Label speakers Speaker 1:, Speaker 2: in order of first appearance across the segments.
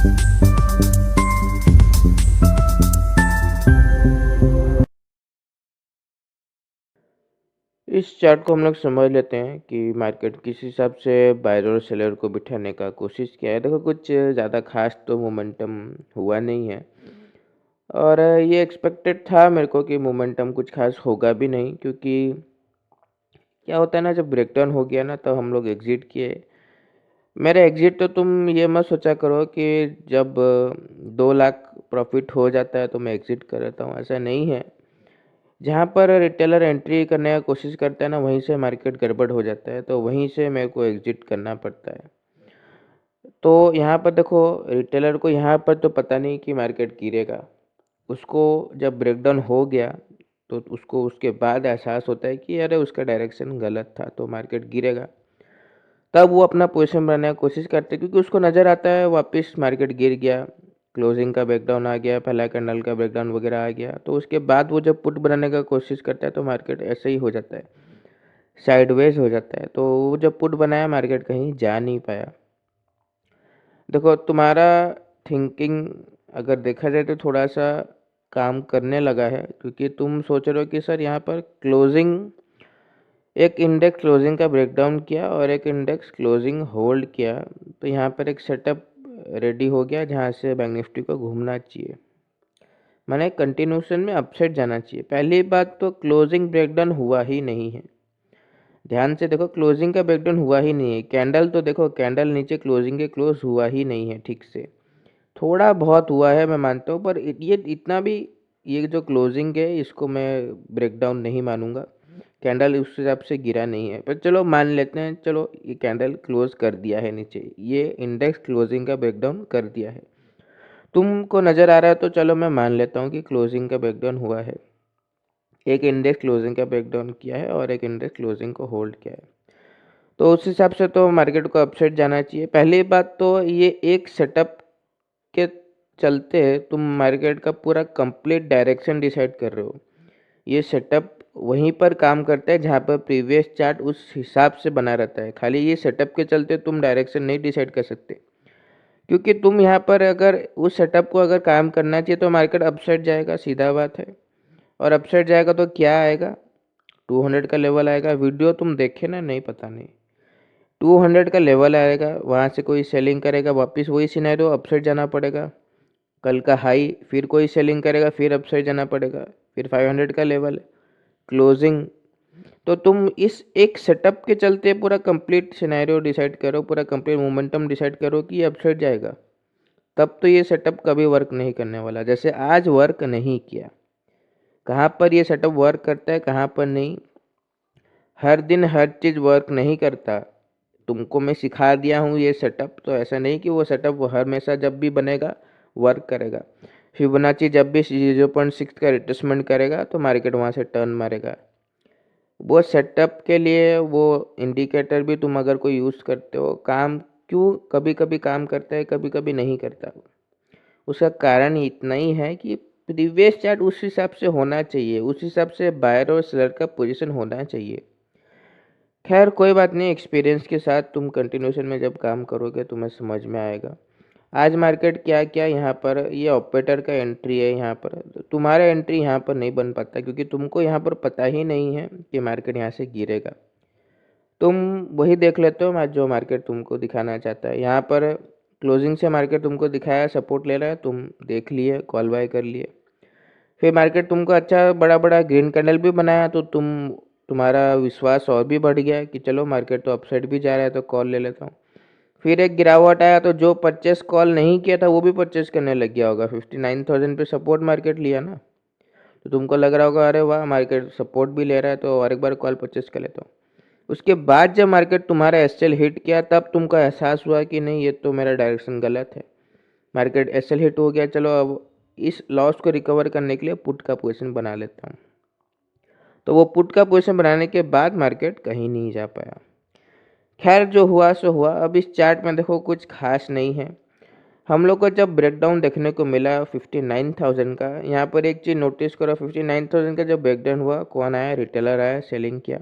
Speaker 1: इस चार्ट को हम लोग समझ लेते हैं कि मार्केट किस हिसाब से बायर और सेलर को बिठाने का कोशिश किया है। देखो कुछ ज़्यादा खास तो मोमेंटम हुआ नहीं है और ये एक्सपेक्टेड था मेरे को कि मोमेंटम कुछ खास होगा भी नहीं, क्योंकि क्या होता है ना, जब ब्रेकडाउन हो गया ना तो हम लोग एग्जिट किए। मेरा एग्जिट तो तुम ये मत सोचा करो कि जब 2 लाख प्रॉफिट हो जाता है तो मैं एग्जिट कर लेता हूँ, ऐसा नहीं है। जहाँ पर रिटेलर एंट्री करने का कोशिश करता है ना, वहीं से मार्केट गड़बड़ हो जाता है, तो वहीं से मेरे को एग्जिट करना पड़ता है। तो यहाँ पर देखो, रिटेलर को यहाँ पर तो पता नहीं कि मार्केट गिरेगा। उसको जब ब्रेकडाउन हो गया तो उसको उसके बाद एहसास होता है कि अरे उसका डायरेक्शन गलत था तो मार्केट गिरेगा। तब वो अपना पोजीशन बनाने की कोशिश करते हैं, क्योंकि उसको नज़र आता है वापस मार्केट गिर गया, क्लोजिंग का ब्रेकडाउन आ गया, पहला कैंडल का ब्रेकडाउन वगैरह आ गया, तो उसके बाद वो जब पुट बनाने का कोशिश करता है तो मार्केट ऐसे ही हो जाता है, साइडवेज हो जाता है। तो वो जब पुट बनाया मार्केट कहीं जा नहीं पाया। देखो तुम्हारा थिंकिंग अगर देखा जाए तो थोड़ा सा काम करने लगा है, क्योंकि तुम सोच रहे हो कि सर यहाँ पर क्लोजिंग, एक इंडेक्स क्लोजिंग का ब्रेकडाउन किया और एक इंडेक्स क्लोजिंग होल्ड किया, तो यहाँ पर एक सेटअप रेडी हो गया जहाँ से बैंक निफ्टी को घूमना चाहिए, माने कंटिन्यूशन में अपसाइड जाना चाहिए। पहली बात तो क्लोजिंग ब्रेकडाउन हुआ ही नहीं है, ध्यान से देखो, क्लोजिंग का ब्रेकडाउन हुआ ही नहीं है। कैंडल तो देखो, कैंडल नीचे क्लोजिंग के क्लोज हुआ ही नहीं है ठीक से, थोड़ा बहुत हुआ है मैं मानता हूँ, पर ये इतना भी, ये जो क्लोजिंग है इसको मैं ब्रेकडाउन नहीं मानूंगा। कैंडल उस हिसाब से गिरा नहीं है, पर चलो मान लेते हैं, चलो ये कैंडल क्लोज कर दिया है नीचे, ये इंडेक्स क्लोजिंग का ब्रेकडाउन कर दिया है, तुमको नज़र आ रहा है, तो चलो मैं मान लेता हूँ कि क्लोजिंग का ब्रेकडाउन हुआ है। एक इंडेक्स क्लोजिंग का ब्रेकडाउन किया है और एक इंडेक्स क्लोजिंग को होल्ड किया है, तो उस हिसाब से तो मार्केट को अपसाइड जाना चाहिए। पहली बात तो ये एक सेटअप के चलते तुम मार्केट का पूरा कंप्लीट डायरेक्शन डिसाइड कर रहे हो। ये सेटअप वहीं पर काम करता है जहाँ पर प्रीवियस चार्ट उस हिसाब से बना रहता है, खाली ये सेटअप के चलते तुम डायरेक्शन नहीं डिसाइड कर सकते, क्योंकि तुम यहाँ पर अगर उस सेटअप को अगर काम करना चाहिए तो मार्केट अपसाइड जाएगा, सीधा बात है। और अपसाइड जाएगा तो क्या आएगा, 200 का लेवल आएगा। वीडियो तुम देखे ना, नहीं पता नहीं, 200 का लेवल आएगा, वहाँ से कोई सेलिंग करेगा, वापस वही सिनेरियो, अपसाइड जाना पड़ेगा। कल का हाई, फिर कोई सेलिंग करेगा, फिर अपसाइड जाना पड़ेगा, फिर 500 का लेवल क्लोजिंग। तो तुम इस एक सेटअप के चलते पूरा कंप्लीट सिनेरियो डिसाइड करो, पूरा कंप्लीट मोमेंटम डिसाइड करो कि ये अपसाइड जाएगा, तब तो ये सेटअप कभी वर्क नहीं करने वाला। जैसे आज वर्क नहीं किया, कहाँ पर ये सेटअप वर्क करता है कहाँ पर नहीं, हर दिन हर चीज़ वर्क नहीं करता। तुमको मैं सिखा दिया हूँ ये सेटअप, तो ऐसा नहीं कि वो सेटअप वो हमेशा जब भी बनेगा वर्क करेगा। फिबोनाची जब भी 0.6 का रिट्रेसमेंट करेगा तो मार्केट वहाँ से टर्न मारेगा। वो सेटअप के लिए वो इंडिकेटर भी तुम अगर कोई यूज़ करते हो, काम क्यों कभी कभी काम करता है कभी कभी नहीं करता, उसका कारण इतना ही है कि प्रीवियस चार्ट उस हिसाब से होना चाहिए, उस हिसाब से बायर और सेलर का पोजीशन होना चाहिए। खैर कोई बात नहीं, एक्सपीरियंस के साथ तुम कंटिन्यूशन में जब काम करोगे तुम्हें समझ में आएगा। आज मार्केट क्या क्या यहाँ पर, ये ऑपरेटर का एंट्री है यहाँ पर, तो तुम्हारा एंट्री यहाँ पर नहीं बन पाता, क्योंकि तुमको यहाँ पर पता ही नहीं है कि मार्केट यहाँ से गिरेगा। तुम वही देख लेते हो जो मार्केट तुमको दिखाना चाहता है। यहाँ पर क्लोजिंग से मार्केट तुमको दिखाया सपोर्ट ले रहा है, तुम देख लिए, कॉल बाय कर लिए। फिर मार्केट तुमको अच्छा बड़ा बड़ा ग्रीन कैंडल भी बनाया, तो तुम्हारा विश्वास और भी बढ़ गया कि चलो मार्केट तो अपसाइड भी जा रहा है तो कॉल ले लेता हूँ। फिर एक गिरावट आया, तो जो परचेस कॉल नहीं किया था वो भी परचेस करने लग गया होगा। 59,000 पे सपोर्ट मार्केट लिया ना, तो तुमको लग रहा होगा अरे वाह मार्केट सपोर्ट भी ले रहा है तो और एक बार कॉल परचेस कर लेता हूँ। उसके बाद जब मार्केट तुम्हारा एसएल हिट किया तब तुमको एहसास हुआ कि नहीं, ये तो मेरा डायरेक्शन गलत है। मार्केट एसएल हिट हो गया, चलो अब इस लॉस को रिकवर करने के लिए पुट का पोजीशन बना लेता हूँ। तो वो पुट का पोजीशन बनाने के बाद मार्केट कहीं नहीं जा पाया। खैर जो हुआ सो हुआ। अब इस चार्ट में देखो कुछ खास नहीं है। हम लोग को जब ब्रेकडाउन देखने को मिला 59,000 का, यहाँ पर एक चीज़ नोटिस करो, 59,000 का जब ब्रेकडाउन हुआ कौन आया, रिटेलर आया, सेलिंग किया।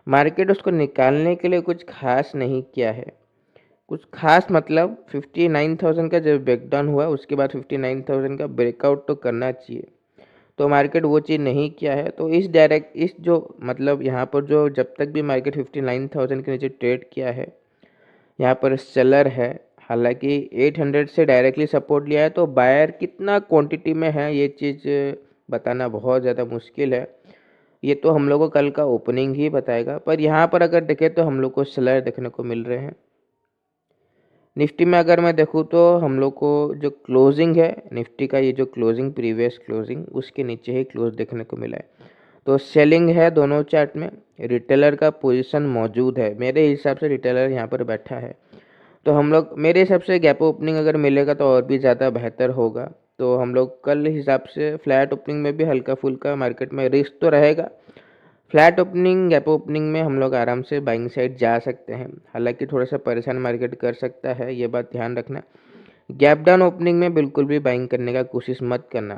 Speaker 1: मार्केट उसको निकालने के लिए कुछ खास नहीं किया है, कुछ खास मतलब 59,000 का जब ब्रेकडाउन हुआ उसके बाद 59,000 का ब्रेकआउट तो करना चाहिए, तो मार्केट वो चीज़ नहीं किया है। तो इस जो मतलब यहाँ पर जो जब तक भी मार्केट 59,000 के नीचे ट्रेड किया है, यहाँ पर सेलर है, हालांकि 800 से डायरेक्टली सपोर्ट लिया है, तो बायर कितना क्वांटिटी में है ये चीज़ बताना बहुत ज़्यादा मुश्किल है। ये तो हम लोग को कल का ओपनिंग ही बताएगा। पर यहाँ पर अगर देखें तो हम लोग को सेलर देखने को मिल रहे हैं। निफ्टी में अगर मैं देखूँ तो हम लोग को जो क्लोजिंग है निफ्टी का, ये जो क्लोजिंग प्रीवियस क्लोजिंग उसके नीचे ही क्लोज देखने को मिला है। तो सेलिंग है दोनों चार्ट में, रिटेलर का पोजीशन मौजूद है, मेरे हिसाब से रिटेलर यहाँ पर बैठा है। तो हम लोग मेरे हिसाब से गैप ओपनिंग अगर मिलेगा तो और भी ज़्यादा बेहतर होगा। तो हम लोग कल हिसाब से फ्लैट ओपनिंग में भी हल्का फुल्का मार्केट में रिस्क तो रहेगा। फ्लैट ओपनिंग गैप ओपनिंग में हम लोग आराम से बाइंग साइड जा सकते हैं, हालांकि थोड़ा सा परेशान मार्केट कर सकता है, ये बात ध्यान रखना। गैप डाउन ओपनिंग में बिल्कुल भी बाइंग करने का कोशिश मत करना,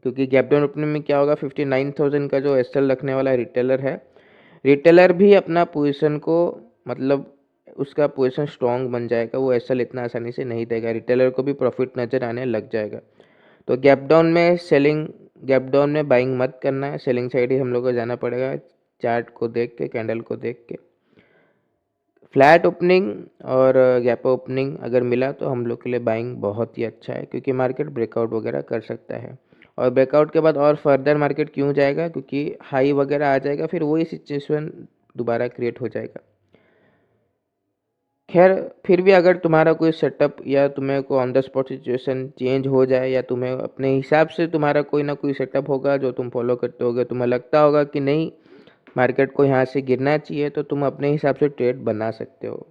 Speaker 1: क्योंकि गैप डाउन ओपनिंग में क्या होगा, 59,000 का जो एसएल रखने वाला रिटेलर है, रिटेलर भी अपना पोजीशन को मतलब उसका पोजीशन स्ट्रॉन्ग बन जाएगा, वो एसएल इतना आसानी से नहीं देगा, रिटेलर को भी प्रॉफिट नज़र आने लग जाएगा। तो गैप डाउन में बाइंग मत करना है, सेलिंग साइड ही हम लोग को जाना पड़ेगा, चार्ट को देख के, कैंडल को देख के। फ्लैट ओपनिंग और गैप ओपनिंग अगर मिला तो हम लोग के लिए बाइंग बहुत ही अच्छा है, क्योंकि मार्केट ब्रेकआउट वगैरह कर सकता है। और ब्रेकआउट के बाद और फर्दर मार्केट क्यों जाएगा, क्योंकि हाई वगैरह आ जाएगा, फिर वही सिचुएशन दोबारा क्रिएट हो जाएगा। खैर फिर भी अगर तुम्हारा कोई सेटअप या तुम्हें को on the spot situation change हो जाए, या तुम्हें अपने हिसाब से तुम्हारा कोई ना कोई सेटअप होगा जो तुम फॉलो करते होगे, तुम्हें लगता होगा कि नहीं मार्केट को यहाँ से गिरना चाहिए, तो तुम अपने हिसाब से ट्रेड बना सकते हो।